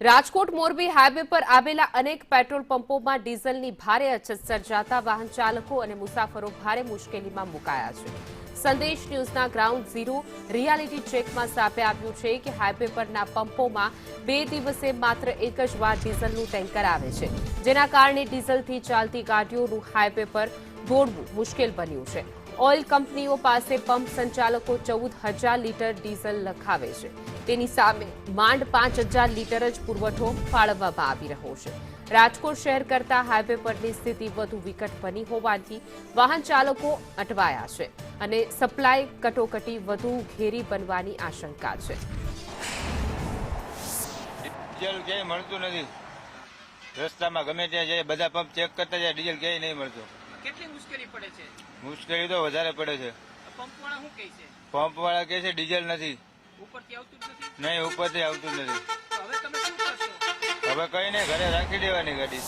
Rajkot Morbi highway પર આવેલા અનેક પેટ્રોલ પંપોમાં ડીઝલની ભારે અછત સર્જાતા વાહન ચાલકો અને મુસાફરો ભારે મુશ્કેલીમાં મુકાયા છે। સંદેશ ન્યૂઝના ગ્રાઉન્ડ ઝીરો રિયાલિટી ચેકમાં સામે આવ્યું છે કે હાઈવે પરના પંપોમાં 2 દિવસે માત્ર એક જ વાર ડીઝલનું ટેન્કર આવે છે, જેના કારણે ડીઝલથી ચાલતી ગાડીઓનું હાઈવે પર દોડવું મુશ્કેલ બન્યું છે। ઓઇલ કંપનીઓ પાસે પંપ સંચાલકો 14,000 લીટર ડીઝલ લખાવે છે, તેની સામે માંડ 5,000 લીટર જ પુરવઠો ફાળવવામાં આવી રહ્યો છે। રાજકોટ શહેર કરતા હાઈવે પરની સ્થિતિ વધુ વિકટ બની હોવાથી વાહન ચાલકો અટવાયા છે અને સપ્લાય કટોકટી વધુ ઘેરી બનવાની આશંકા છે। ડીઝલ ક્યાંય મળતું નથી। રસ્તામાં ગમે ત્યાં જાય, બધા પંપ ચેક કરતા જાય, ડીઝલ ક્યાંય નહીં મળતું। કેટલી મુશ્કેલી પડે છે? મુશ્કેલી તો વધારે પડે છે। પંપ વાળા શું કહે છે? પંપ વાળા કહે છે ડીઝલ નથી, ઉપરથી આવતું જ નથી? નહીં ઉપરથી આવતું જ નથી। તો હવે તમે શું કરશો? હવે કઈ નહીં, ઘરે રાખી દેવાની ગાડી।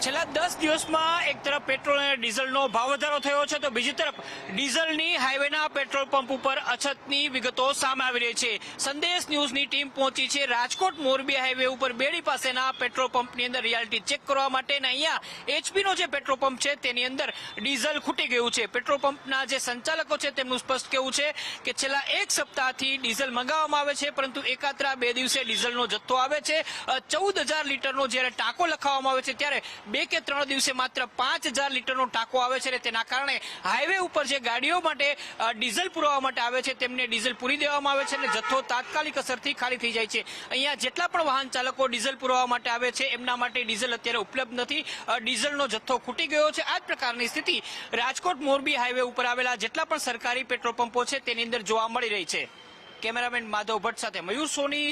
છેલ્લા 10 દિવસમાં એક તરફ પેટ્રોલ અને ડીઝલનો ભાવ વધારો થયો છે, તો બીજી તરફ ડીઝલની હાઈવેના પેટ્રોલ પંપ ઉપર અછતની વિગતો સામે આવી રહી છે। સંદેશ ન્યૂઝની ટીમ પહોંચી છે રાજકોટ મોરબી હાઈવે ઉપર બેડી પાસેના પેટ્રોલ પંપની અંદર રિયાલિટી ચેક કરવા માટે, અને અહીંયા એચપીનો જે પેટ્રોલ પંપ છે તેની અંદર ડીઝલ ખૂટી ગયું છે। પેટ્રોલ પંપના જે સંચાલકો છે તેમનું સ્પષ્ટ કહેવું છે કે છેલ્લા એક સપ્તાહથી ડીઝલ મંગાવવામાં આવે છે, પરંતુ એકાત્રા 2 દિવસે ડીઝલનો જથ્થો આવે છે। 14,000 લીટરનો જ્યારે ટાંકો લખાવવામાં આવે છે ત્યારે 2 કે 3 દિવસે માત્ર 5,000 લીટરનો ટાંકો આવે છે, અને તેના કારણે હાઈવે ઉપર જે ગાડીઓ માટે ડીઝલ પુરવવા માટે આવે છે તેમને ડીઝલ પૂરી દેવામાં આવે છે અને જથ્થો તાત્કાલિક અસરથી ખાલી થઈ જાય છે। અહીંયા જેટલા પણ વાહન ચાલકો ડીઝલ પુરવવા માટે આવે છે એમના માટે ડીઝલ અત્યારે ઉપલબ્ધ નથી, ડીઝલનો જથ્થો ખૂટી ગયો છે। આ જ પ્રકારની સ્થિતિ રાજકોટ મોરબી હાઈવે ઉપર આવેલા જેટલા પણ સરકારી પેટ્રોલ પંપો છે તેની અંદર જોવા મળી રહી છે। કેમેરામેન માધવ ભટ્ટ સાથે મયુર સોની,